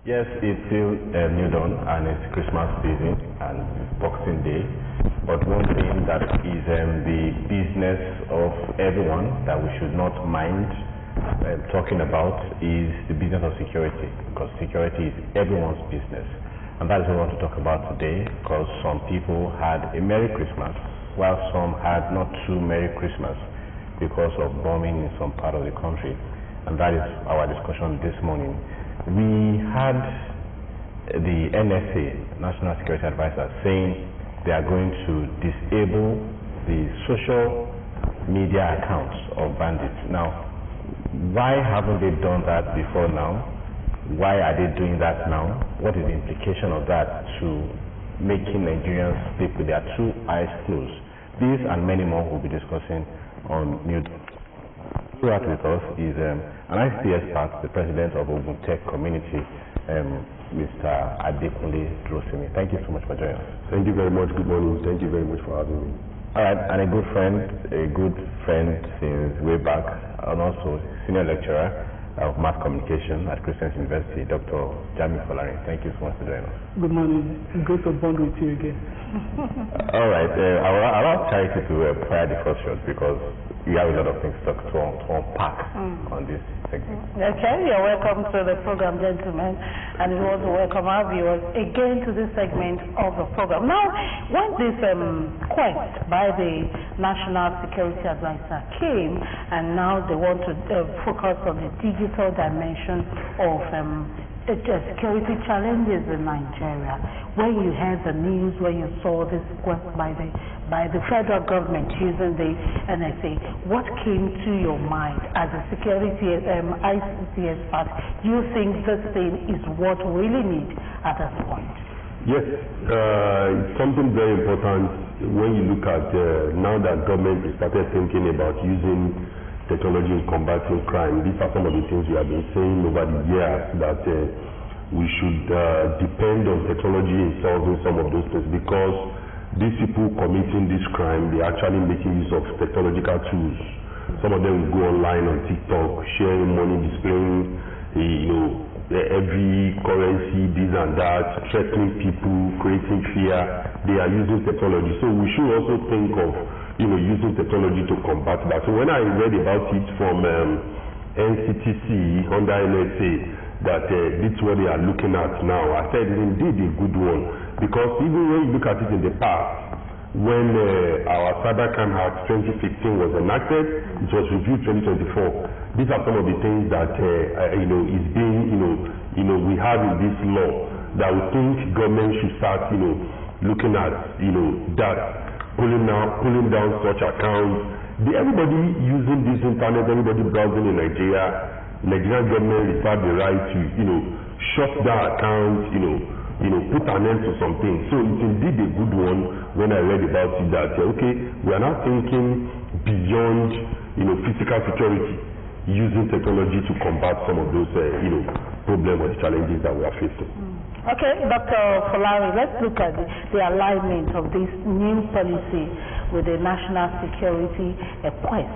Yes, it's still New Dawn and it's Christmas season and it's Boxing Day. But one thing that is the business of everyone that we should not mind talking about is the business of security, because security is everyone's business. And that is what we want to talk about today, because some people had a Merry Christmas, while some had not too Merry Christmas because of bombing in some part of the country. And that is our discussion this morning. We had the NSA, National Security Advisor, saying they are going to disable the social media accounts of bandits. Now, why haven't they done that before now? Why are they doing that now? What is the implication of that to making Nigerians sleep with their two eyes closed? These and many more we'll be discussing on New Dawn. Throughout with us is an ICT expert, the president of Ogun Tech Community, Mr. Adekunle Drosimi. Thank you so much for joining us. Thank you very much. Good morning. Thank you very much for having me. All right, and a good friend since way back, and also senior lecturer of mass communication at Christian University, Dr. Jami Folari. Thank you so much for joining us. Good morning. Great to bond with you again. All right, I'll ask Charity to fire the first shot because we have a lot of things to unpack on this segment. Okay, you're welcome to the program, gentlemen, and we want to welcome our viewers again to this segment of the program. Now, when this quest by the National Security Advisor came, and now they want to focus on the digital dimension of security challenges in Nigeria. When you heard the news, when you saw this quest by the federal government using the NSA, what came to your mind as a security ICT expert? Do you think this thing is what we really need at this point? Yes, it's something very important when you look at now that government has started thinking about using technology in combating crime. These are some of the things we have been saying over the years, that we should depend on technology in solving some of those things, because these people committing this crime, they're actually making use of technological tools. Some of them will go online on TikTok, sharing money, displaying every currency, this and that, threatening people, creating fear. They are using technology. So we should also think of using technology to combat that. So when I read about it from NCTC under NSA, that this is what they are looking at now, I said it's indeed a good one, because even when you look at it in the past, when our Cybercrime Act 2015 was enacted, it was reviewed 2024. These are some of the things that is being we have in this law that we think government should start looking at that. Pulling down such accounts. Everybody using this internet, everybody browsing in Nigeria, Nigerian government reserve the right to, shut down accounts, put an end to something. So it's indeed a good one when I read about it that, okay, we are now thinking beyond, physical security, using technology to combat some of those, problems or challenges that we are facing. Okay, Dr. Folari, let's look at the alignment of this new policy with the national security quest.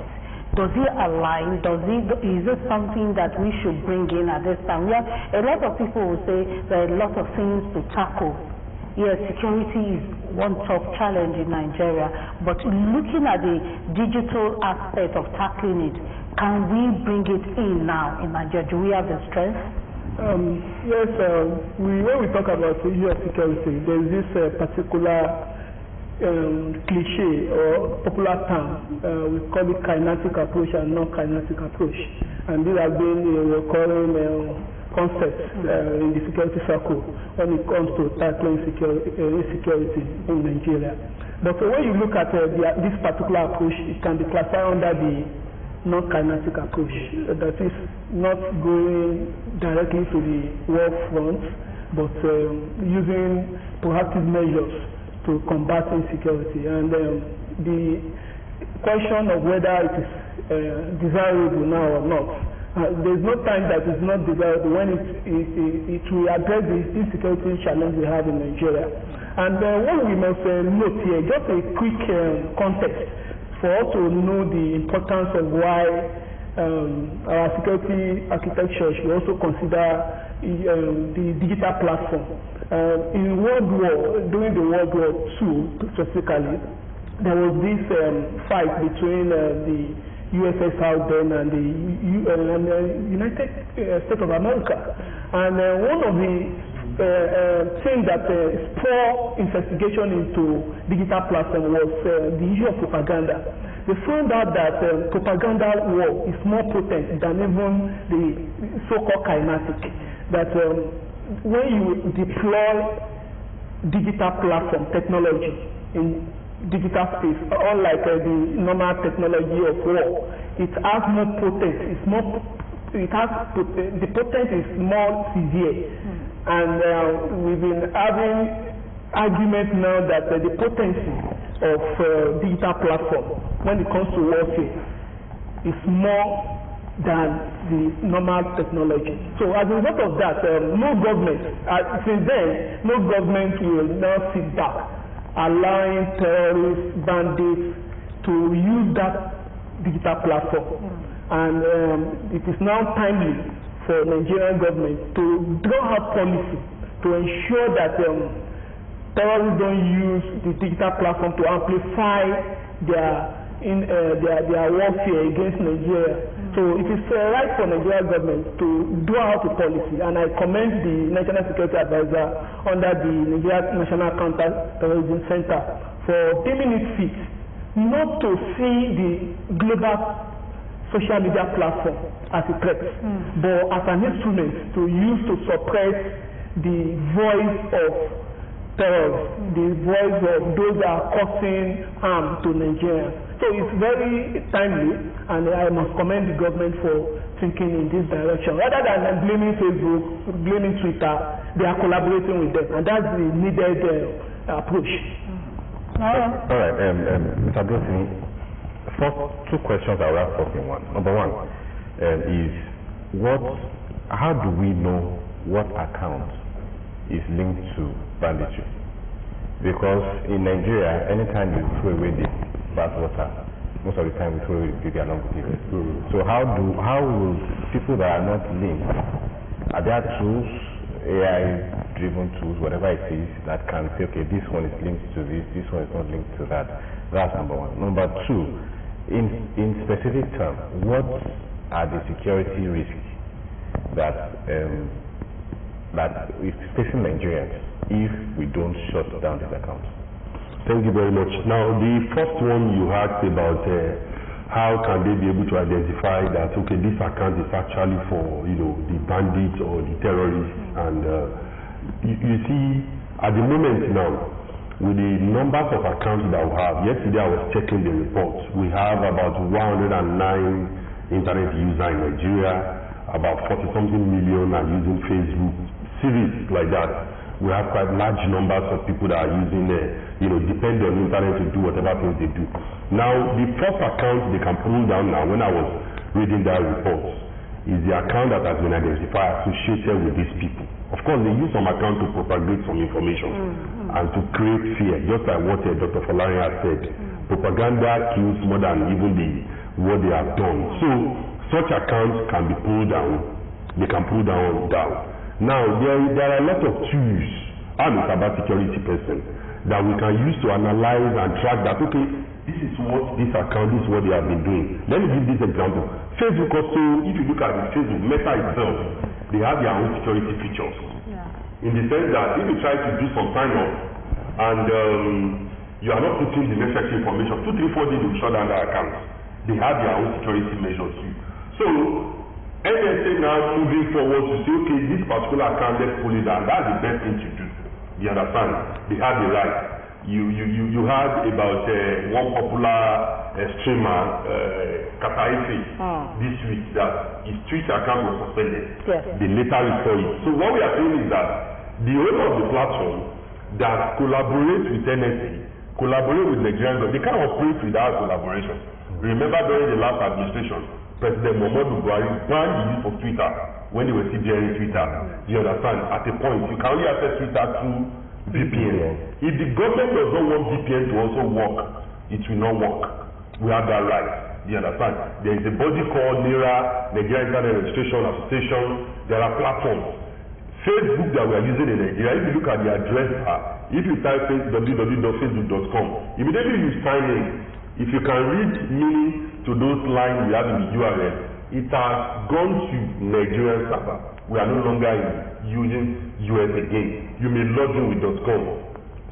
Does it align? Is it something that we should bring in at this time? Yeah, a lot of people will say there are a lot of things to tackle. Yes, security is one tough challenge in Nigeria, but looking at the digital aspect of tackling it, can we bring it in now in Nigeria? Do we have the strength? Yes, when we talk about U.S. security, there is this particular cliche or popular term, we call it kinetic approach and non-kinetic approach. And these have been recurring concepts in the security circle when it comes to tackling insecurity in Nigeria. But when you look at this particular approach, it can be classified under the non-kinetic approach, that is not going directly to the war front, but using proactive measures to combat insecurity. And the question of whether it is desirable now or not, there is no time that is not desirable when it will address the insecurity challenge we have in Nigeria. And what we must note here, just a quick context, for us to know the importance of why our security architecture should also consider the digital platform. In World War, during the World War II specifically, there was this fight between the USSR then and the United States of America. And one of the things that spurred investigation into digital platform was the issue of propaganda. They found out that propaganda war is more potent than even the so-called kinetic. That when you deploy digital platform technology in digital space, unlike the normal technology of war, it has more potent. The potence is more severe, and we've been having arguments now that the potency of digital platform when it comes to warfare is more than the normal technology. So as a result of that, no government, since then, no government will now sit back allowing terrorists, bandits to use that digital platform. And it is now timely for Nigerian government to draw out policy to ensure that terrorists don't use the digital platform to amplify their warfare against Nigeria. So it is right for Nigerian government to draw out a policy, and I commend the National Security Advisor under the Nigeria National Counter-Terrorism Center for deeming it fit not to see the global social media platform as a threat, but as an instrument to use to suppress the voice of terrorists, the voice of those that are causing harm to Nigeria. So it's very timely, and I must commend the government for thinking in this direction. Rather than blaming Facebook, blaming Twitter, they are collaborating with them, and that's the needed approach. All right, Mr. Brotini, first two questions I will ask in one. Number one is how do we know what account is linked to banditry? Because in Nigeria, anytime you throw away the bath water, most of the time we throw away the baby along with it. So how will people that are not linked, are there tools, AI-driven tools, whatever it is, that can say, okay, this one is linked to this one is not linked to that? That's number one. Number two, in specific terms, what are the security risks that is facing Nigerians if we don't shut down these accounts? Thank you very much. Now, the first one you asked about how can they be able to identify that, okay, this account is actually for, the bandits or the terrorists. And you see, at the moment now, with the numbers of accounts that we have, yesterday I was checking the reports. We have about 109 internet users in Nigeria, about 40-something million are using Facebook, series like that. We have quite large numbers of people that are using, depend on internet to do whatever things they do. Now, the first account they can pull down now, when I was reading that report, is the account that has been identified associated with these people. Of course, they use some account to propagate some information and to create fear, just like what Dr. Folari has said. Propaganda kills more than even what they have done. So, such accounts can be pulled down. They can pull down. Now, there are a lot of tools, I'm a cybersecurity person, that we can use to analyze and track that, okay, this is what this account, this is what they have been doing. Let me give this example. Facebook also, if you look at the Facebook, Meta itself, they have their own security features. In the sense that if you try to do some sign up and you are not putting the necessary information, 2, 3, 4 days you will shut down that account. They have their own security measures too. So, NSA now moving forward to say, okay, this particular account, let's pull it down. That's the best thing to do. You understand? They have the right. You heard about one popular streamer, Kataife, this week, that his Twitter account was suspended. Yes. They later restored it. So what we are saying is that the owner of the platform that collaborates with NSA, collaborate with Nigerians, they can't operate without collaboration. Remember during the last administration, President Muhammadu Buhari banned the use of Twitter when they were CGRing Twitter. You understand? At a point, you can only access Twitter through VPN. If the government does not want VPN to also work, it will not work. We have that right. You understand? There is a body called NIRA, Nigeria Internet Registration Association. There are platforms Facebook that we are using in Nigeria, if you look at the address bar, if you type www.facebook.com, immediately you sign in. If you can read meaning to those lines we have in the URL, it has gone to Nigerian server. We are no longer using US again. You may log in with .com.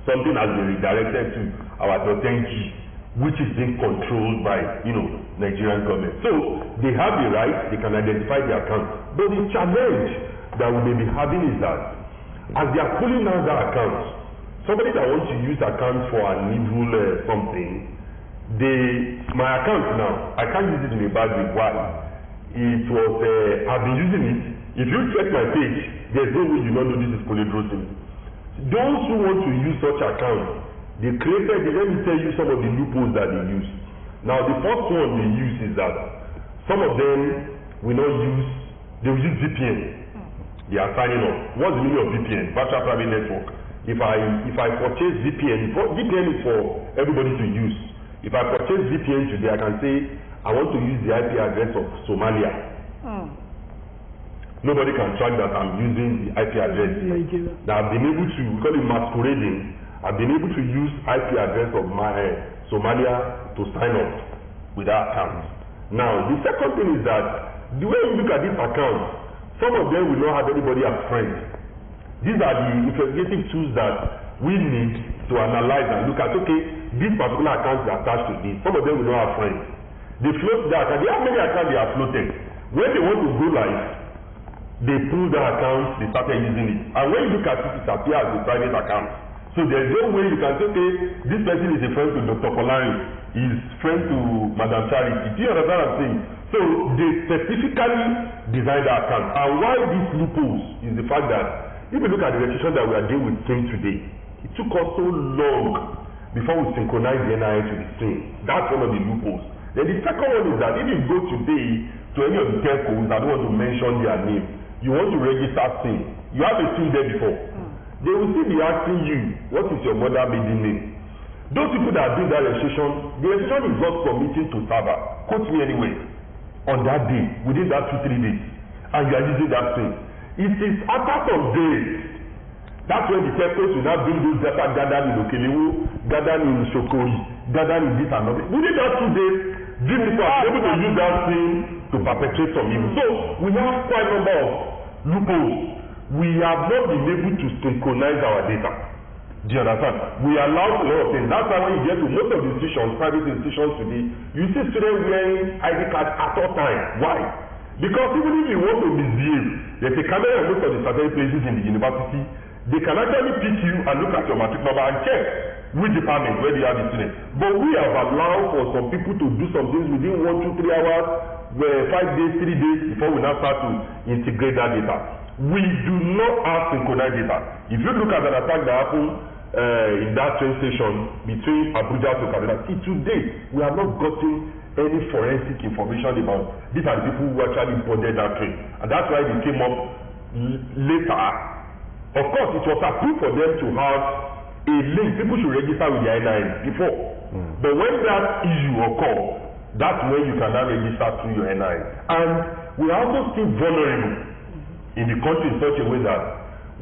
Something has been redirected to our .ng, which is being controlled by, Nigerian government. So they have the right, they can identify the account. But the challenge that we may be having is that as they are pulling out that account, somebody that wants to use account for an evil something, my account now, I can't use it in a bad way. Why? It was, I've been using it. If you check my page, there's no way you don't know this is polyandrosing. Those who want to use such accounts, they created, let me tell you some of the loopholes that they use. Now the first one they use is that some of them will not use, they will use VPN. They are signing up. What's the meaning of VPN? Virtual Private Network. If I purchase VPN, VPN is for everybody to use. If I purchase VPN today, I can say I want to use the IP address of Somalia. Nobody can track that I'm using the IP address. Now I've been able to, we call it masquerading. I've been able to use IP address of my Somalia to sign up with that account. Now the second thing is that the way you look at this account, some of them will not have anybody as friends. These are the investigative tools that we need to analyze and look at. Okay, this particular account is attached to this. Some of them will not have friends. They float that account. They have many accounts they are floated. When they want to go live, they pull the account, they started using it. And when you look at it, it appears as a private account. So there's no way you can say, okay, this person is a friend to Dr. Polari, is friend to Madam Charity. Do you understand what I'm saying? So they specifically designed the account. And why these loopholes is the fact that if you look at the registration that we are dealing with SIM today, it took us so long before we synchronize the NIA to the SIM. That's one of the loopholes. Then the second one is that if you go today to any of the telcos, I don't want to mention their name, you want to register SIM, you have a SIM there before. They will still be asking you, what is your mother maiden name? Those people that are doing that registration, the registration is not submitting to server. Quote me anyway. On that day, within that 2-3 days, and you are using that SIM. It is after some days, that's when the telcos will now bring those data gathered in Okelewo, gathered in Shokori, gathered in this and that. Within that 2 days, these people are able to use that SIM to perpetrate some evil. So we have quite a number of loopholes. We have not been able to synchronize our data. Do you understand? We allow a lot of things. That's why when you get to most of the institutions, private institutions today, you see students wearing ID cards at all times. Why? Because even if you want to misbehave, there's a camera in most of the certain places in the university. They can actually pick you and look at your matric number and check which department where they have the students. But we have allowed for some people to do some things within 1, 2, 3 hours, 5 days, 3 days before we now start to integrate that data. We do not have synchronized data. If you look at an attack that happened in that train station between Abuja to Kaduna, see today we have not gotten any forensic information about these are the people who actually boarded that train, and that's why they came up later. Of course, it was approved for them to have a link. People should register with their NIN before, but when that issue occurs, that's when you can now register through your NIN. And we are also still vulnerable in the country in such a way that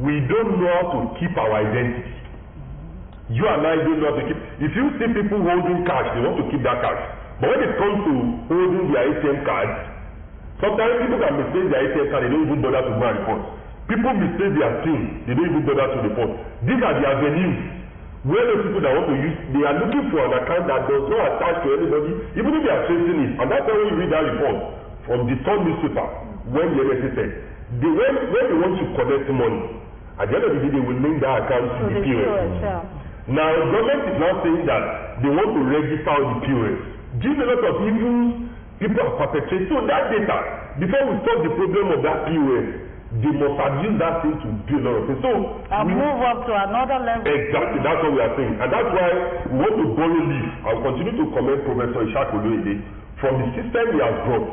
we don't know how to keep our identity. You and I don't know how to keep. If you see people holding cash, they want to keep that cash. But when it comes to holding their ATM cards, sometimes people can mistake their ATM card, they don't even bother to go and report. People mistake their SIM, they don't even bother to report. These are the avenues where those people that want to use, they are looking for an account that does not attach to anybody, even if they are tracing it. And that's why when you read that report from the Sun newspaper, when the NSA said, when they want to collect money, at the end of the day, they will link that account to the POS. Now, the government is now saying that they want to register the POS. Give a lot of evils people are perpetrating. So that data, before we solve the problem of that POS, they must have used that thing to do a lot of things. So we move up to another level. Exactly, that's what we are saying. And that's why we want to borrow leaf. I'll continue to commend Professor Ishaq Oloyede from the system he has brought.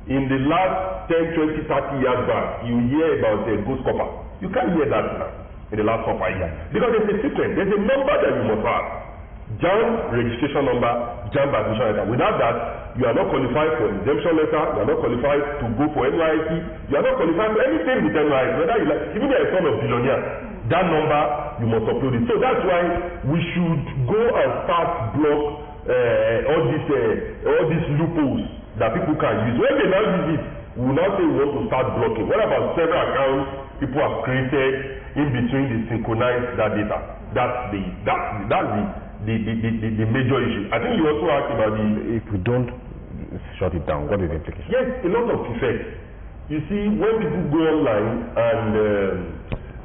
In the last 10, 20, 30 years back, you hear about the ghost copper. You can't hear that now in the last 4 5 years. Because there's a sequence, there's a number that you must have. JAMB registration number, JAMB admission letter. Without that, you are not qualified for exemption letter, you are not qualified to go for NYSC, you are not qualified for anything with NYSC, whether you like, even if you are a son of billionaire, that number, you must upload it. So that's why we should go and start block all these loopholes that people can use. When they now use it, we will now say we want to start blocking. What about several accounts people have created in between they synchronize that data? That's the major issue. I think you also asked about if we don't shut it down, what is the implication? Yes, a lot of effects. You see, when people go online and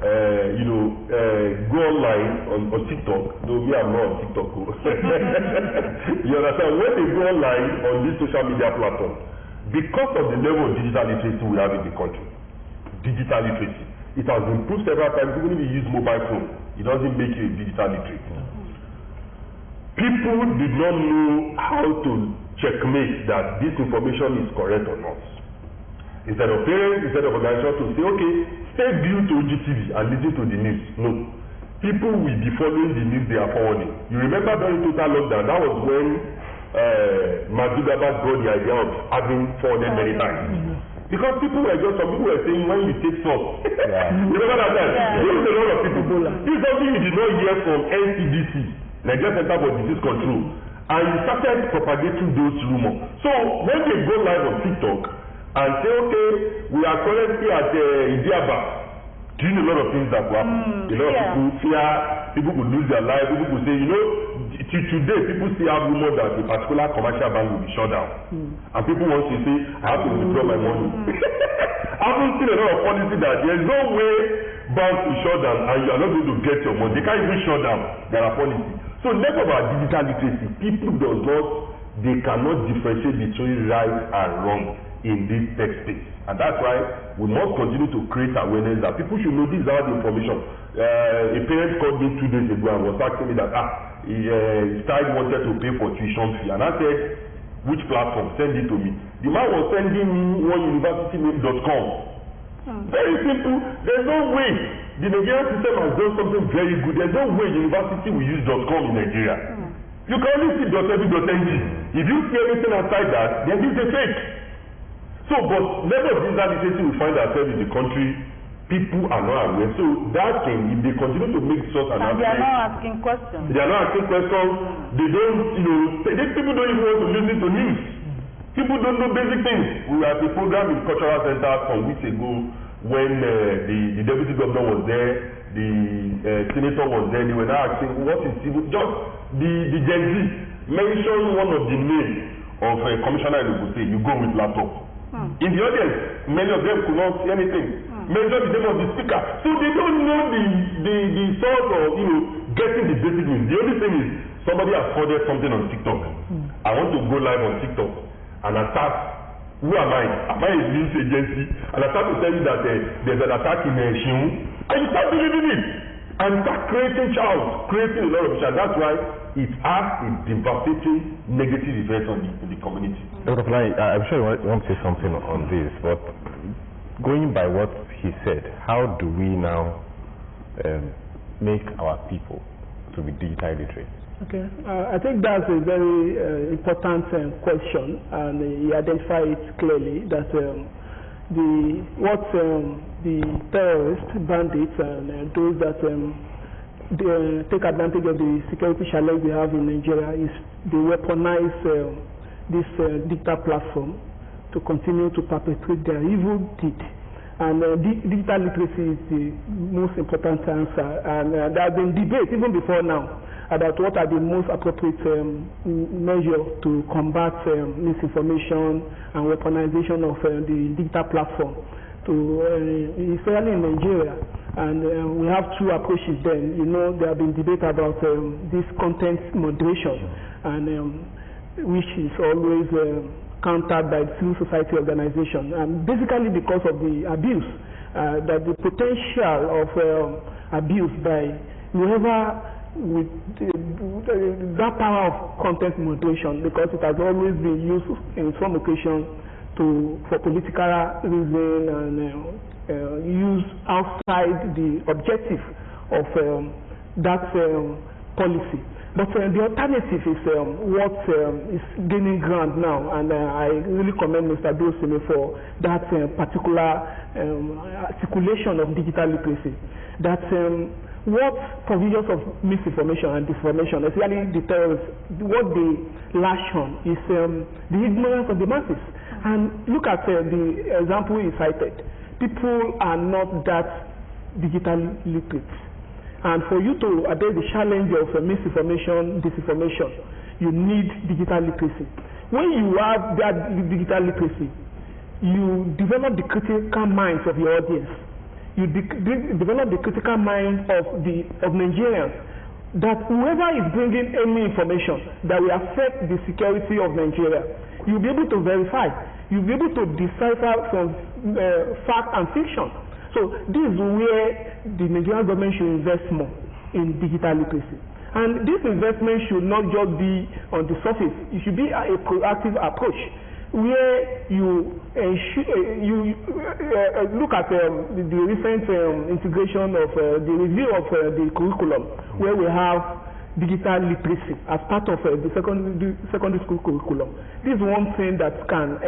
go online on TikTok, though me I'm not on TikTok. You understand? When they go online on this social media platform, because of the level of digital literacy we have in the country, digital literacy, it has improved several times. Even if you use mobile phone, it doesn't make you a digital literate. People did not know how to checkmate that this information is correct or not. Instead of parents, instead of organizations to say, okay, stay glued to OGTV and listen to the news. No. People will be following the news they are forwarding. You remember during total lockdown, that was when Mark Zuckerberg brought the idea of having forwarded many times. Because some people were saying when you take salt. You remember that time? This is a lot of people. This is something you did not hear from NCDC, Nigeria Center for Disease Control. And you started propagating those rumors. So when they go live on TikTok and say, okay, we are currently at Idiaba, doing a lot of things that will happen. A lot of people fear, people could lose their life, people could say, today people still have rumors that a particular commercial bank will be shut down. And people want to say, I have to withdraw my money. I haven't seen a lot of policy that there is no way banks will shut down and you are not going to get your money. They can't even shut down. There are policies. So never about digital literacy, people they cannot differentiate between right and wrong in this tech space. And that's why we must continue to create awareness that people should know this is how the information. A parent called me 2 days ago and was asking me that his child wanted to pay for tuition fee, and I said, which platform? Send it to me. The man was sending me oneuniversityname.com. Very simple. There's no way the Nigerian system has done something very good. There's no way university will use .com in Nigeria. You can only see .edu.ng. If you see anything outside that, then this is a fake. So, but level of digital literacy we find ourselves in the country, people are not aware. So that thing, if they continue to make such an and they are not asking questions. They are not asking questions. They don't, people don't even want to listen to news. People don't know basic things. We had a program in Cultural Center some weeks ago when the deputy governor was there, the senator was there. They were now asking, what is civil? Just the Gen Z mentioned one of the names of a commissioner in Ogun. You go with laptop. In the audience, many of them could not see anything. Mention the name of the speaker. So they don't know the source of getting the basic news. The only thing is somebody has forwarded something on TikTok. I want to go live on TikTok and I start. Who am I? Am I a news agency? And I start to tell you that there's an attack in Shiun, and you start believing it and start creating chaos, creating a lot of issues. That's why it has a devastating negative effect on the community. Dr. Fulani, I'm sure you want to say something on this, but going by what he said, how do we now make our people to be digitally literate? Okay, I think that's a very important question, and he identified it clearly that the terrorists, bandits, and those that take advantage of the security challenge we have in Nigeria is they weaponize this digital platform to continue to perpetrate their evil deed. And digital literacy is the most important answer. And there has been debate even before now about what are the most appropriate measures to combat misinformation and weaponization of the digital platform, especially in Nigeria. And we have two approaches then. There have been debate about this content moderation, and which is always countered by civil society organization, and basically because of the abuse, that the potential of abuse by whoever with that power of content moderation, because it has always been used in some occasion for political reason and used outside the objective of that policy. But the alternative is what is gaining ground now, and I really commend Mr. Dosime for that particular articulation of digital literacy. That what provisions of misinformation and disinformation, especially the terrorists, what they lash on is the ignorance of the masses. And look at the example he cited. People are not that digital literate. And for you to address the challenge of misinformation, disinformation, you need digital literacy. When you have that digital literacy, you develop the critical minds of your audience. You develop the critical mind of Nigerians, that whoever is bringing any information that will affect the security of Nigeria, you'll be able to verify. You'll be able to decipher from fact and fiction. So this is where the Nigerian government should invest more in digital literacy. And this investment should not just be on the surface. It should be a proactive approach where you look at the recent integration of the review of the curriculum, where we have digital literacy as part of the secondary school curriculum. This is one thing that can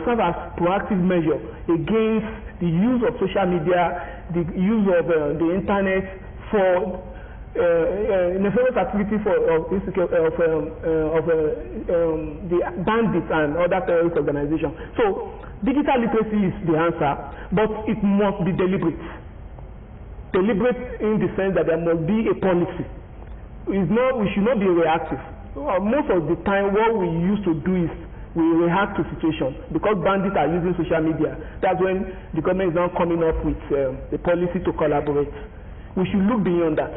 serve as proactive measure against the use of social media, the use of the internet for nefarious activity of the bandits and other terrorist organizations. So digital literacy is the answer, but it must be deliberate. Deliberate in the sense that there must be a policy. We should not be reactive. Most of the time what we used to do is we react to situations because bandits are using social media. That's when the government is now coming up with a policy to collaborate. We should look beyond that.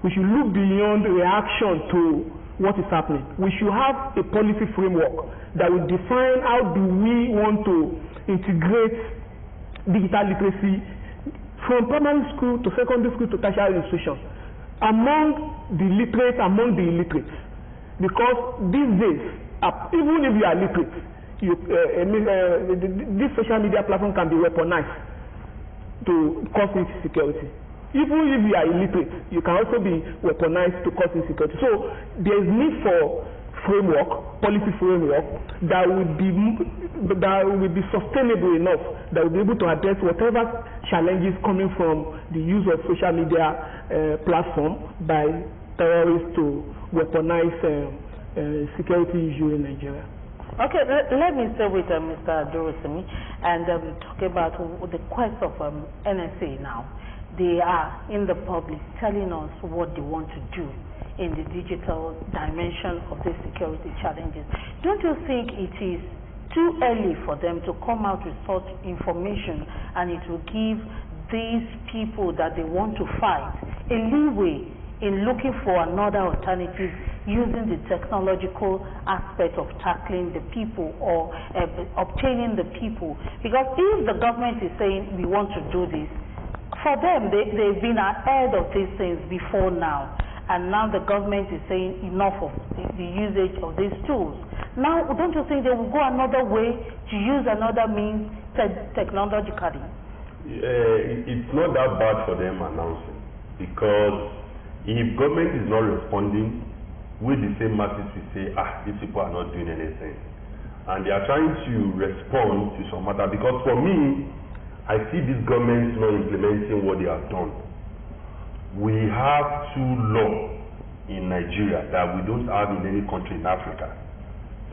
We should look beyond reaction to what is happening. We should have a policy framework that will define how do we want to integrate digital literacy from primary school to secondary school to tertiary institutions, among the literate, among the illiterate. Because these days, even if you are literate, this social media platform can be weaponized to cause insecurity. Even if you are illiterate, you can also be weaponized to cause insecurity. So there is need for policy framework that will be sustainable enough, that will be able to address whatever challenges coming from the use of social media platform by terrorists to weaponize security issue in Nigeria. Okay, let me stay with Mr. Dorosimi and talk about the quest of NSA now. They are in the public telling us what they want to do in the digital dimension of the security challenges. Don't you think it is too early for them to come out with such information, and it will give these people that they want to fight a leeway in looking for another alternative using the technological aspect of tackling the people or obtaining the people? Because if the government is saying we want to do this, for them they've been ahead of these things before now, and now the government is saying enough of the usage of these tools. Now don't you think they will go another way to use another means technologically? It's not that bad for them announcing, because if government is not responding, with the same masses we say, these people are not doing anything, and they are trying to respond to some matter. Because for me, I see this government not implementing what they have done. We have two laws in Nigeria that we don't have in any country in Africa.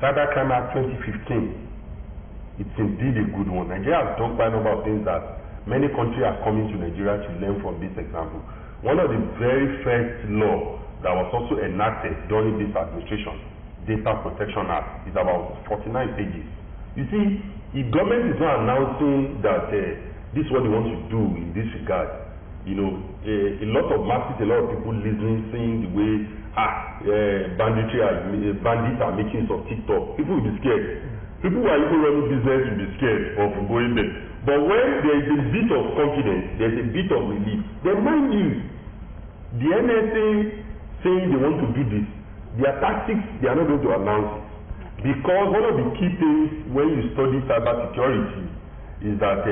Cybercrime Act 2015, it's indeed a good one. Nigeria has done quite a number of things that many countries are coming to Nigeria to learn from this example. One of the very first laws that was also enacted during this administration, Data Protection Act, is about 49 pages. You see, if government is not announcing that this is what they want to do in this regard, a lot of masses, a lot of people listening, seeing the way bandits are making some TikTok, people will be scared. People who are even running business will be scared of going there. But when there is a bit of confidence, there is a bit of relief. Then mind you, the NSA saying they want to do this, their tactics, they are not going to announce it. Because one of the key things when you study cyber security is that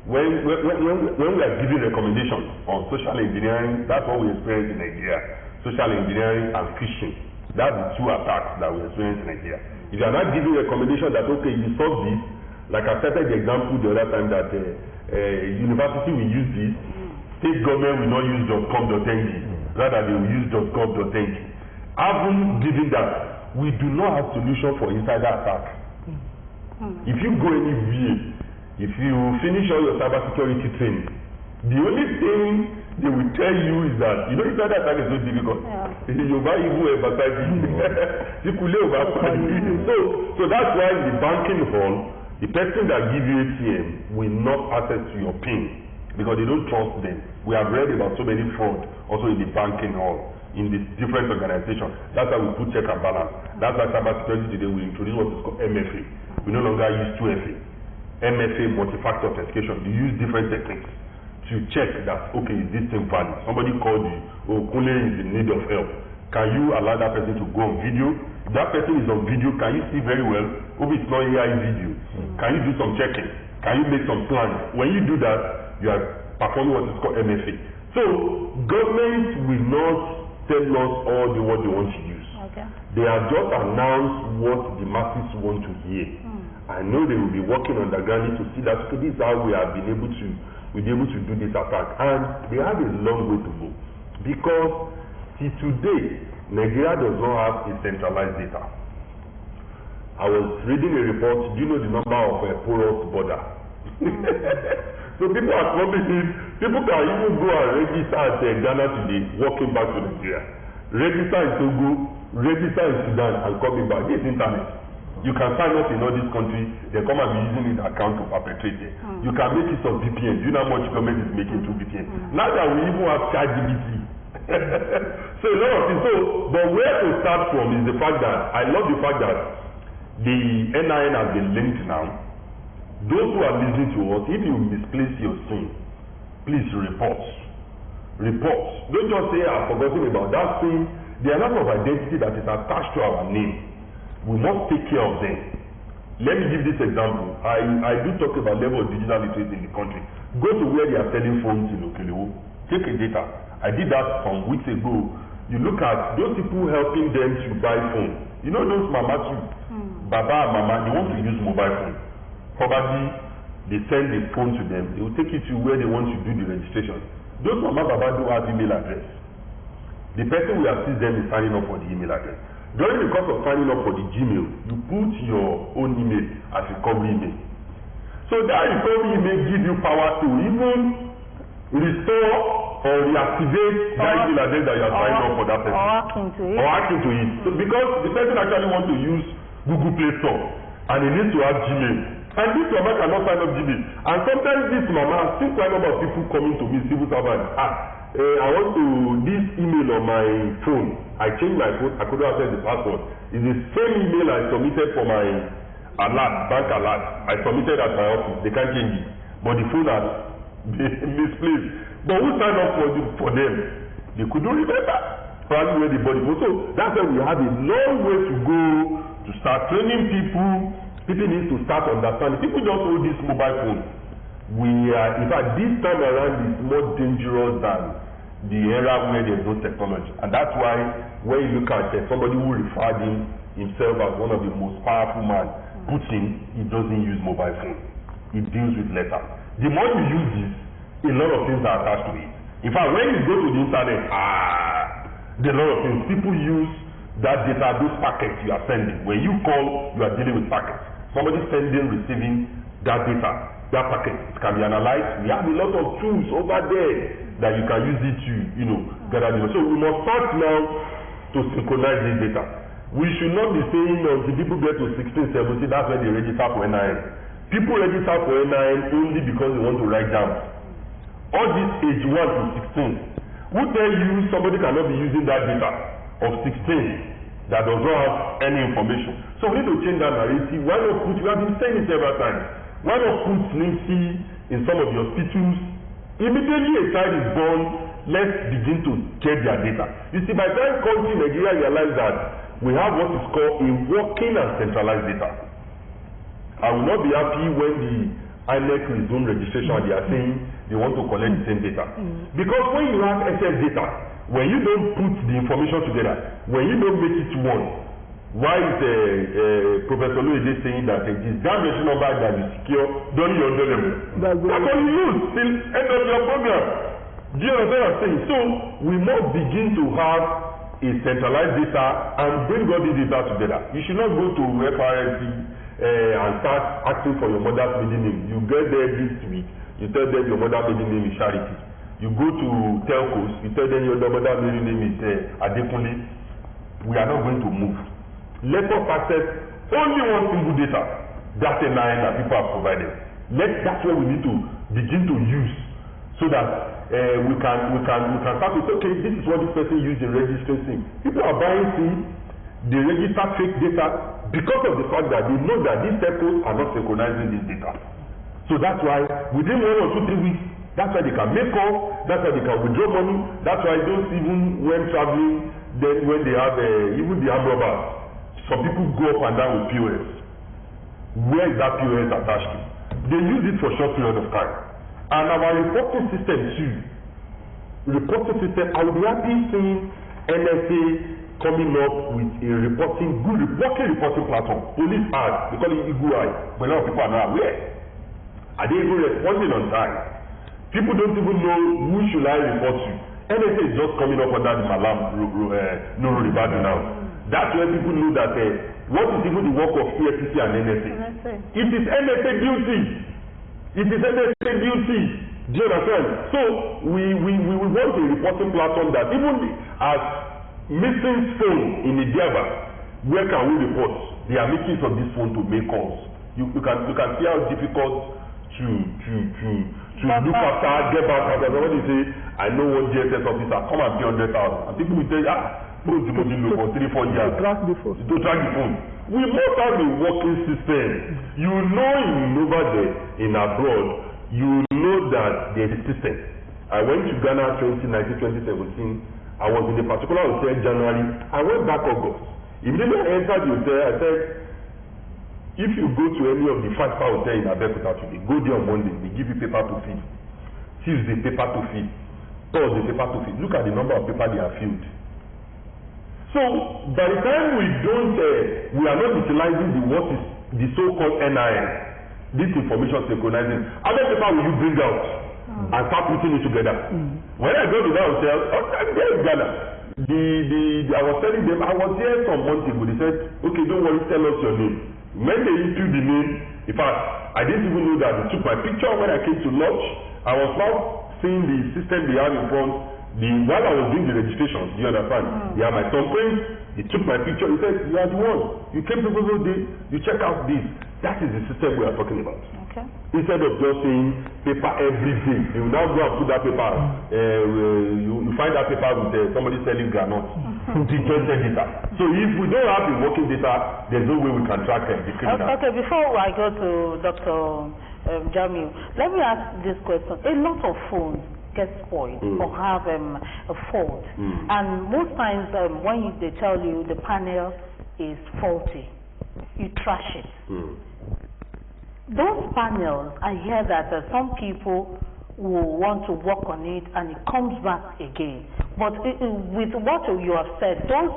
when we are giving recommendations on social engineering, that's what we experience in Nigeria. social engineering, and phishing. That's the two attacks that we experience in Nigeria. If you are not giving recommendation that, okay, you solve this, like I cited the example the other time that university will use this, state government will not use .com.ng, rather they will use .gov.ng. Having given that, we do not have solution for insider attack. If you go anywhere, if you finish all your cybersecurity training, the only thing they will tell you is that, you know, insider attack is so difficult. You buy even advertising. So that's why in the banking hall, the person that gives you ATM will not access to your PIN because they don't trust them. We have read about so many fraud also in the banking hall, in the different organizations. That's why we put check and balance. That's why cybersecurity today we introduce what is called MFA. We no longer use 2FA. MFA, multi-factor authentication. We use different techniques to check that, okay, is this thing valid? Somebody called you, oh, Kule is in need of help. Can you allow that person to go on video? If that person is on video, can you see very well? If it's not AI video, can you do some checking? Can you make some plans? When you do that, you are performing what is called MFA. So, government will not tell us all what they want to use. Okay. They have just announced what the masses want to hear. I know they will be working underground to see that, okay, this is how we have been able to do this attack. And they have a long way to go. Because till today, Nigeria does not have a centralized data. I was reading a report, do you know the number of porous border? So people are coming in, people can even go and register at Ghana today, walking back to Nigeria. Register in Togo, register in Sudan, and coming back. This internet. You can sign up in all these countries, they come and be using the account to perpetrate it. You can make use of VPN. Do you know how much government is making through VPN? Now that we even have ChatGPT. So a lot of things. So, but where to start from is the fact that, I love the fact that the NIN has been linked now. Those who are listening to us, if you misplace your SIM, please report. Report. Don't just say, I've forgotten about that SIM. There are a lot of identity that is attached to our name. We must take care of them. Let me give this example. I do talk about level of digital literacy in the country. Go to where they are selling phones in Okelewo. Take a data. I did that some weeks ago. You look at those people helping them to buy phones. You know those mama too, Baba and Mama, they want to use mobile phone. Probably they send the phone to them. They will take you to where they want to do the registration. Those Mama Baba don't have email address. The person who assist them is signing up for the email address. During the course of signing up for the Gmail, you put your own email as recovery email. So that recovery email gives you power to even restore or reactivate that email address that you are signing up for that person. Or hack into it. So because the person actually wants to use Google Play Store and he needs to have Gmail. And this mama cannot sign up Gmail. And sometimes this mama, since quite a number of people coming to me, civil servants, I want to, this email on my phone, I changed my phone, I couldn't access the password. It's the same email I submitted for my alert, bank alert. I submitted at my office, they can't change it. But the phone has been misplaced. But who signed up for them? They couldn't remember probably where the body was. So that's why we have a long way to go to start training people. People need to start understanding. People don't hold this mobile phone. In fact, this time around is more dangerous than the era where there's no technology. And that's why when you look at somebody who referred himself as one of the most powerful men, Putin, he doesn't use mobile phone. He deals with letters. The more you use this, a lot of things are attached to it. In fact, when you go to the internet, there are a lot of things. People use that data, those packets you are sending. When you call, you are dealing with packets. Somebody sending, receiving that data, that packet, it can be analyzed. We have a lot of tools over there that you can use it to, gather data. So we must start now to synchronize this data. We should not be saying until people get to 16, 17, that's when they register for NIN. People register for NIN only because they want to write down. All this age 1 to 16. Who tell you somebody cannot be using that data of 16 that does not have any information? So we need to change that narrative. Why not put, we have been saying it several times, why not put NSA in some of the hospitals? Immediately a child is born, let's begin to get their data. You see, by the time country Nigeria realize that we have what is called a working and centralized data. I will not be happy when the INEC resume registration and they are saying they want to collect the same data. Because when you have excess data, when you don't put the information together, when you don't make it one, why is Professor Louis saying that it is that machine number that you secure during your level? That's what you use till end of your program. Do you understand what I'm saying? So we must begin to have a centralized data and bring all the data together. You should not go to FRSC and start asking for your mother's maiden name. You get there this week, you tell them your mother's maiden name is Charity. You go to telcos, you tell them your mother's maiden name is Adekunle. We are not going to move. Let us access only one single data, that NIN that people have provided. That's what we need to begin to use, so that we can start to say, okay, this is what this person used in registering SIM. People are buying SIM, they register fake data because of the fact that they know that these telcos are not synchronizing this data. So that's why within 1 or 2, 3 weeks, that's why they can make calls, that's why they can withdraw money, that's why those even when traveling, then when they have even the armed robbers, some people go up and down with POS. Where is that POS attached to? They use it for a short period of time. And our reporting system too. I would be happy seeing NSA coming up with a working reporting platform. Police ads, they call it EGUI, but a lot of people are not aware. Are they even responding on time? People don't even know who should I report to. NSA is just coming up under the Malam Nuru Ribadu now. That's where people know that what is even the work of EFCC and NSA. It is NSA duty. It is NSA duty. Do you understand? So we want a reporting platform that even as missing phone in Idiaba, where can we report? They are making use of this phone to make calls. You can see how difficult to look after, get back after. Somebody say, I know one DSS officer, come and pay 100,000. And people will tell you, for 3-4 years to track the phone. We must have a working system. You know, over there in abroad, you know that there's a system. I went to Ghana 2019-2017. I was in a particular hotel January. I went back August. Immediately I entered the hotel, I said, if you go to any of the 5-star hotels in Abeokuta today, go there on Monday, they give you paper to fill. Tuesday, paper to fill. Thursday, paper to fill. Look at the number of paper they have filled. So by the time we are not utilizing the so-called NIN, this information synchronizing, how much paper will you bring out and start putting it together? When I go to that hotel, there's Ghana. I was telling them, I was here some months ago. They said, okay, don't worry, tell us your name. When they issued the name, in fact, I didn't even know that they took my picture when I came to launch. I was now seeing the system they have in front. While I was doing the registration, do you understand? They have my thumbprint, they took my picture, he said, you are the one. You came to Google Day, you check out this. That is the system we are talking about. Okay. Instead of just saying paper every day, they will now go and put that paper. You find that paper with somebody selling granules. Disjointed data. So if we don't have the working data, there's no way we can track the criminal. Okay, before I go to Dr. Jamiu, let me ask this question. A lot of phones get spoiled or have a fault, and most times when they tell you the panel is faulty, you trash it. Those panels, I hear that some people will want to work on it and it comes back again. But with what you have said, those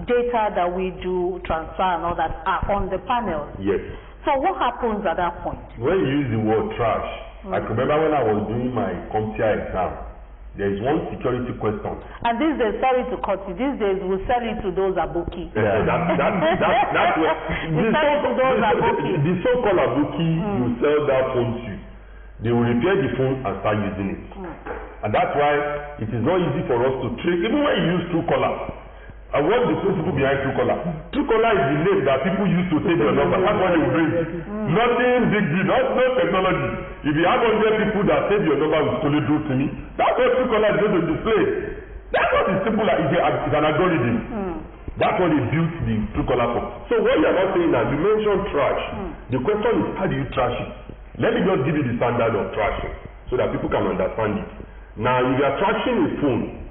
data that we do transfer and all that are on the panels. Yes. So what happens at that point? When you use the word trash, I remember when I was doing my CompTIA exam, there is one security question. And these days, sorry to cut you, these days we sell it to those abuki. Yeah, that's what the so-called abuki, you sell that phone to. They will repair the phone and start using it. And that's why it is not easy for us to trace, even when you use Truecaller. And what's the principle behind Truecaller? Truecaller is the name that people use to save your number. That's what they bring. Nothing big deal, no technology. If you have 100 people that save your number with stolen through to me, that's what Truecaller is going to display. That's what is simple. It's an algorithm. That's what they built the Truecaller for. So what you are not saying now, you mentioned trash. The question is, how do you trash it? Let me just give you the standard of trashing so that people can understand it. Now, if you are trashing a phone,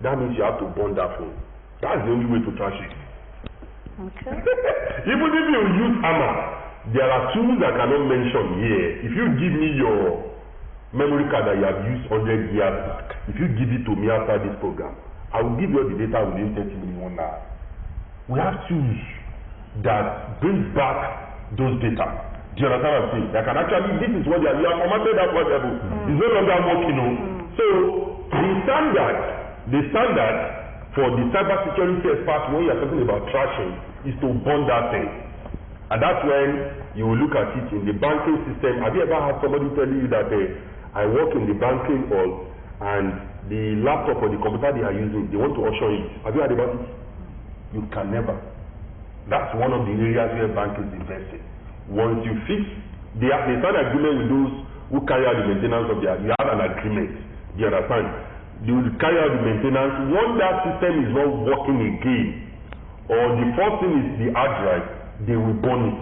that means you have to burn that phone. That's the only way to trash it. Okay. Even if you use hammer, there are tools I cannot mention here. If you give me your memory card that you have used 100 years back, if you give it to me after this program, I will give you all the data within 30 minutes, 1 hour. We have tools that bring back those data. Do you understand what I'm saying? That can actually, this is what you have formatted that whatever. It's no longer working, you know. So the standard for the cybersecurity experts when you are talking about trashing is to burn that thing. And that's when you will look at it in the banking system. Have you ever had somebody tell you that I work in the banking hall and the laptop or the computer they are using, they want to usher it? Have you heard about it? You can never. That's one of the areas where banking is investing. Once you fix, they sign an agreement with those who carry out the maintenance of their, you have an agreement. Do you understand? They will carry out the maintenance. Once that system is not working again, or the first thing is the hard drive, they will burn it.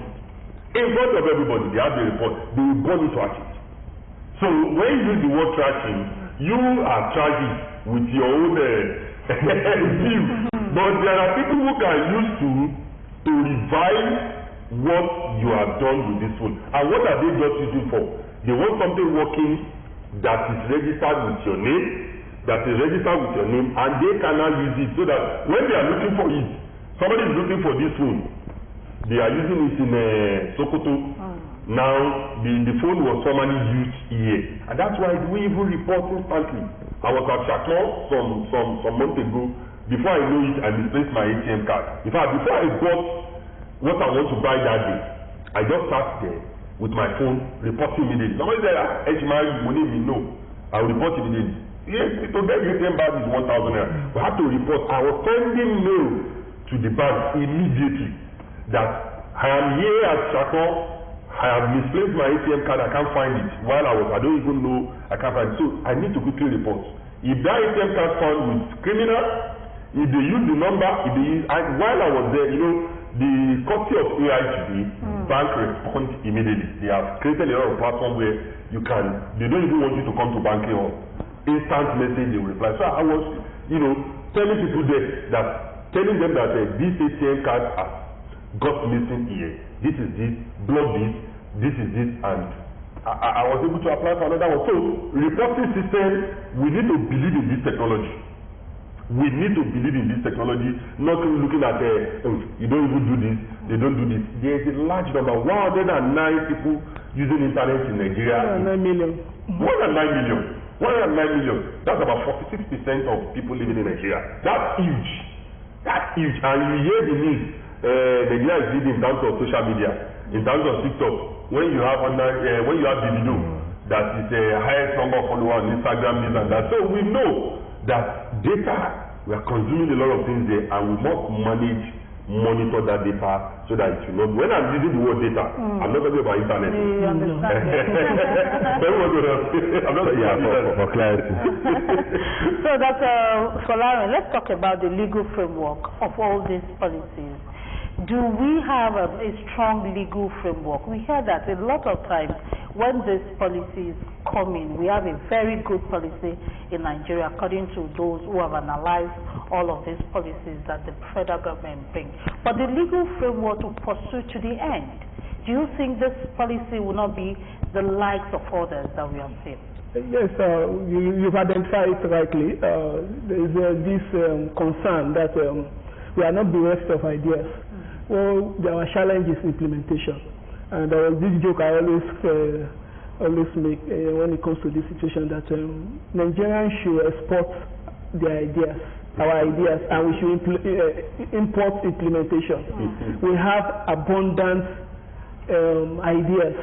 In front of everybody, they have the report, they will burn it to ash it. So when you use the word trashing, you are trashing with your own view. But there are people who can use to revise what you have done with this phone. And what are they just using for? They want something working that is registered with your name, and they cannot use it, so that when they are looking for it, somebody is looking for this phone, they are using it in Sokoto. Now the phone was formerly used here, and that's why we even report instantly. I was at Shakmo some months ago. Before I know it, I misplaced my ATM card. In fact, before I got what I want to buy that day, I just sat there with my phone reporting immediately. Somebody said, Ejima, money me, no. I will report immediately. Yes, to get ATM card is 1,000 naira. We have to report. I was sending mail to the bank immediately that I am here at Shako, I have misplaced my ATM card, I can't find it. I don't even know, I can't find it. So I need to quickly report. If that ATM card found with criminal, if they use the number, while I was there, you know, the courtesy of AI today, bank responds immediately. They have created a lot of platform where they don't even want you to come to banking or instant message they will reply. So I was, you know, telling them that this ATM card has got missing here. This is this, block this is this, and I was able to apply for another one. So reporting system, we need to believe in this technology. We need to believe in this technology, not looking at you don't even do this, they don't do this. There is a large number, 109 people using internet in Nigeria. 109 million. 109 million. 109 million. That's about 46% of people living in Nigeria. That's huge. That's huge. And you hear the news. Nigeria is leading in terms of social media, in terms of TikTok. When you have the video that is the highest number of followers on Instagram, this and that. So we know that data, we are consuming a lot of things there, and we must monitor that data so that it will not. When I'm using the word data, I'm not talking about internet. You understand? I'm not for clarity. So Folarin, let's talk about the legal framework of all these policies. Do we have a strong legal framework? We hear that a lot of times when these policies come in, we have a very good policy in Nigeria according to those who have analyzed all of these policies that the federal government brings. But the legal framework to pursue to the end, do you think this policy will not be the likes of others that we have seen? Yes, you've identified it rightly. There is this concern that we are not bereft of ideas. Well, our challenge is implementation, and there was this joke I always make when it comes to this situation that Nigerians should export their ideas, our ideas, and we should import implementation. We have abundant ideas,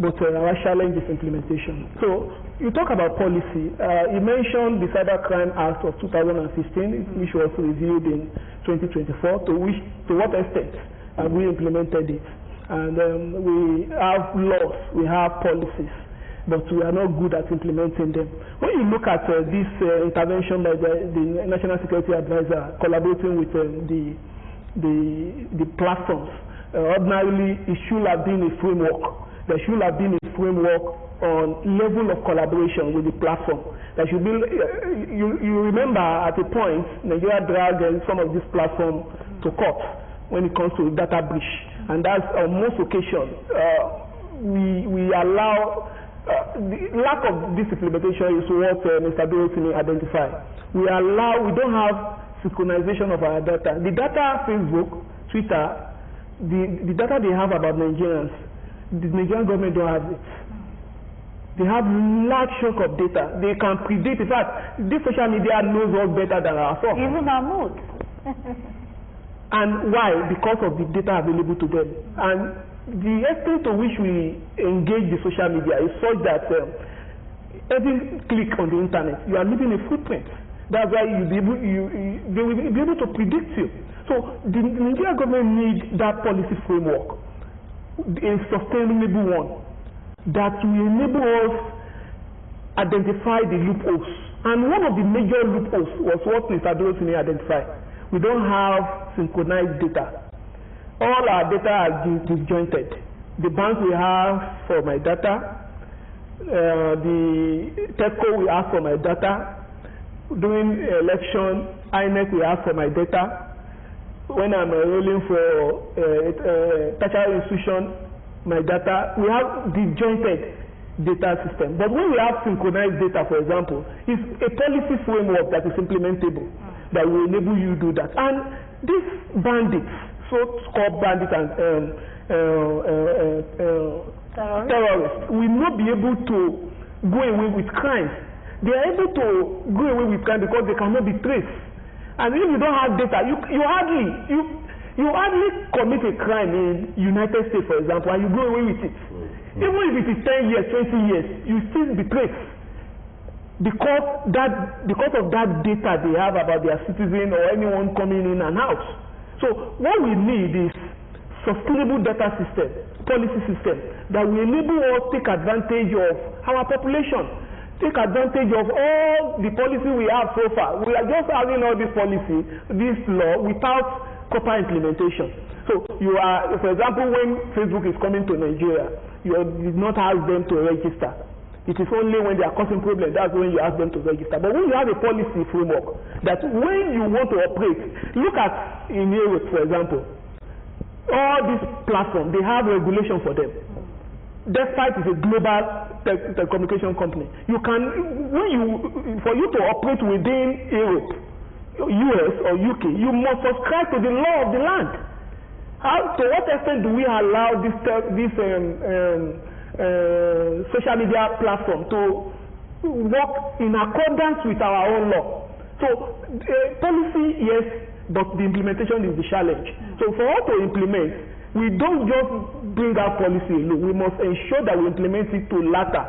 but our challenge is implementation. So you talk about policy. You mentioned the Cybercrime Act of 2015, which was reviewed in 2024. To what extent have we implemented it? And we have laws, we have policies, but we are not good at implementing them. When you look at this intervention by the National Security Advisor collaborating with the platforms, ordinarily it should have been a framework. There should have been a framework on level of collaboration with the platform. There should be. You remember at a point, Nigeria dragged some of this platform to court when it comes to data breach, and that's on most occasions we allow The lack of this implementation is what Mr. Dorothy identified. We don't have synchronization of our data. The data Facebook, Twitter, the data they have about Nigerians, the Nigerian government don't have it. They have large chunk of data. They can predict. In fact, this social media knows us better than ourselves. Even our moods. And why? Because of the data available to them. And the extent to which we engage the social media is such that every click on the internet, you are leaving a footprint. That's why they will be able to predict you. So the Nigerian government needs that policy framework, a sustainable one, that will enable us identify the loopholes. And one of the major loopholes was what Mr. Dorothy identified. We don't have synchronized data. All our data are disjointed. The bank we have for my data, the telco we have for my data, during election, INEC we have for my data. When I'm enrolling for tertiary institution, my data, we have disjointed data system. But when we have synchronized data, for example, it's a policy framework that is implementable, that will enable you to do that. And these bandits, so-called bandits and terrorists will not be able to go away with crime. They are able to go away with crime because they cannot be traced. And if you don't have data, you hardly commit a crime in United States, for example, and you go away with it. Even if it is 10 years, 20 years, you still be traced. Because of that data they have about their citizen or anyone coming in and out. So what we need is sustainable data system, policy system, that will enable us to take advantage of our population, take advantage of all the policy we have so far. We are just having all this policy, this law, without proper implementation. So you are, for example, when Facebook is coming to Nigeria, you did not ask them to register. It is only when they are causing problems, that's when you ask them to register. But when you have a policy framework, that when you want to operate, look at in Europe, for example, all these platforms, they have regulation for them. Despite it's a global telecommunication company, you can, for you to operate within Europe, US or UK, you must subscribe to the law of the land. To what extent do we allow this social media platform to work in accordance with our own law? So policy, yes, but the implementation is the challenge. So for us to implement, we don't just bring out policy alone. We must ensure that we implement it to latter,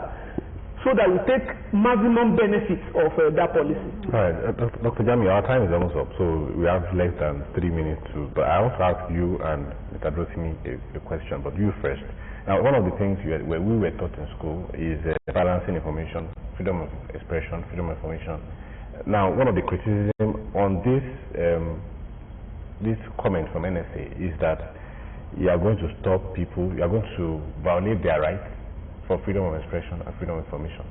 so that we take maximum benefits of that policy. All right, Dr. Jami, our time is almost up, so we have less than 3 minutes to. But I want to ask you and Mr. Dorothy a question, but you first. Now, one of the things where we were taught in school is balancing information, freedom of expression, freedom of information. Now, one of the criticism on this comment from NSA is that you are going to stop people, you are going to violate their rights for freedom of expression and freedom of information.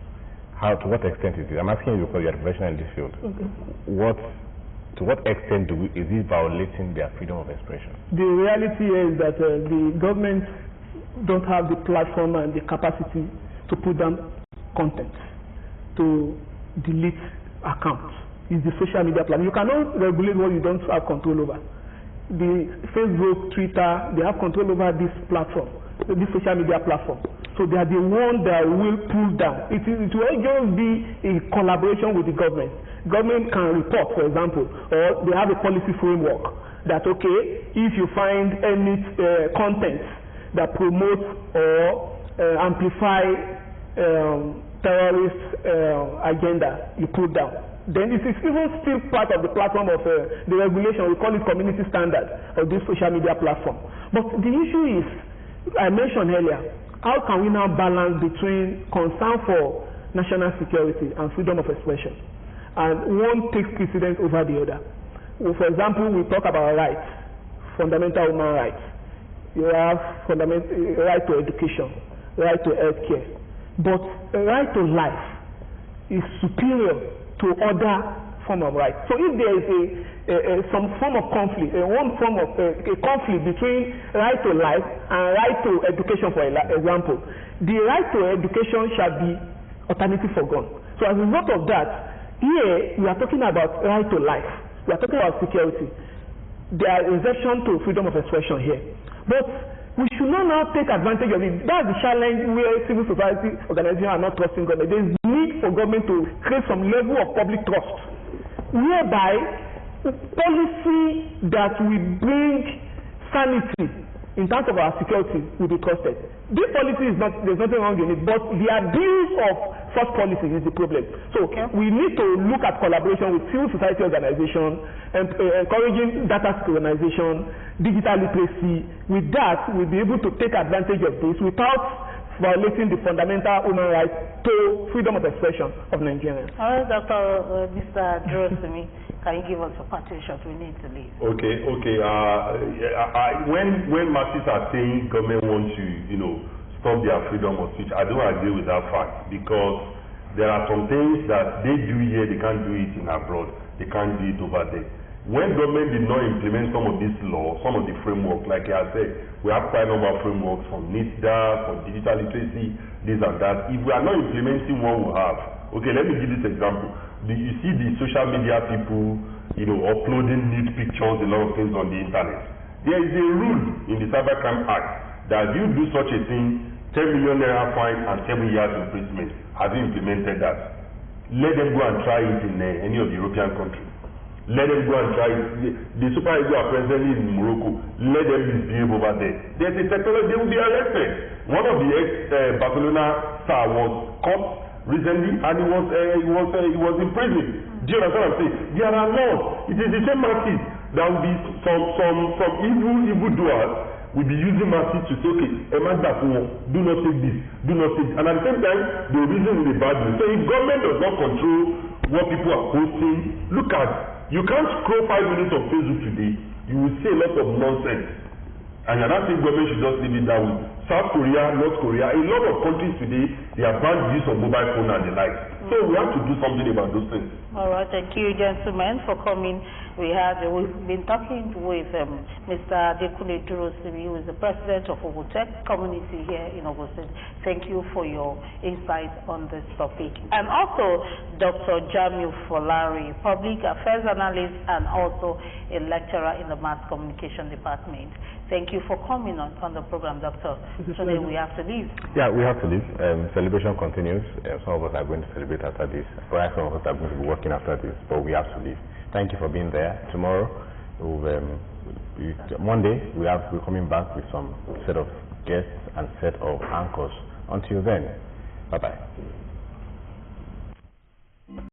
To what extent is it? I'm asking you because you are a professional in this field. Okay. To what extent is it violating their freedom of expression? The reality is that the government don't have the platform and the capacity to put down content, to delete accounts. It's the social media platform. You cannot regulate what you don't have control over. The Facebook, Twitter, they have control over this platform, this social media platform. So they are the one that will pull down. It will just be in collaboration with the government. Government can report, for example, or they have a policy framework that, okay, if you find any content that promotes or amplify terrorist agenda, you put down. Then it is even still part of the platform of the regulation. We call it community standard of this social media platform. But the issue is, I mentioned earlier, how can we now balance between concern for national security and freedom of expression? And one takes precedence over the other. Well, for example, we talk about rights, fundamental human rights. You have right to education, right to health care. But a right to life is superior to other form of right. So if there is some form of conflict, one form of a conflict between right to life and right to education, for example, the right to education shall be alternative forgone. So as a result of that, here we are talking about right to life. We are talking about security. There are exceptions to freedom of expression here. But we should not now take advantage of it. That's the challenge where civil society organizations are not trusting government. There is need for government to create some level of public trust, whereby policy that will bring sanity in terms of our security will be trusted. This policy is not, there's nothing wrong in it, but the abuse of such policies is the problem. So we need to look at collaboration with civil society organizations and encouraging data organization, digital literacy. With that, we'll be able to take advantage of this without violating the fundamental human rights to freedom of expression of Nigerians. All right, Dr. Mr. Drosimi, can you give us a partition? We need to leave. Okay. When masses are saying government wants to, stop their freedom of speech, I don't agree with that fact, because there are some things that they do here, they can't do it in abroad. They can't do it over there. When government did not implement some of these laws, some of the frameworks, like I said, we have quite a number of frameworks from NSA, from digital literacy, this and that. If we are not implementing what we have, okay, let me give this example. You see the social media people, uploading nude pictures, a lot of things on the internet. There is a rule in the Cybercrime Act that if you do such a thing, 10 million naira fine and 7 years imprisonment. Have you implemented that? Let them go and try it in any of the European countries. Let them go and try it. The super egos are presently in Morocco. Let them misbehave over there. There's a technology, they will be arrested. One of the ex-Barcelona stars was caught recently and he was in prison. Do you understand what I'm saying? There are laws. It is the same masses. There will be some evil doers will be using masses to say, okay, do not take this, do not take this. And at the same time, they will reason in the bad way. So if government does not control what people are posting, look at, you can't scroll 5 minutes of Facebook today, you will see a lot of nonsense. And I don't think government should just leave it that way. South Korea, North Korea, a lot of countries today, they are banned the use of mobile phone and the like. So we have to do something about those things. All right, thank you, gentlemen, for coming. We've been talking with Mr. Adekunle Durosimi, who is the president of Ogutech community here in Ogun State. Thank you for your insight on this topic. And also Dr. Jamiu Folari, public affairs analyst and also a lecturer in the mass communication department. Thank you for coming on the program, Doctor. Today we have to leave. Yeah, we have to leave. Celebration continues. Some of us are going to celebrate after this. Perhaps some of us are going to be working after this, but we have to leave. Thank you for being there. Tomorrow, Monday, we're coming back with some set of guests and set of anchors. Until then, bye-bye.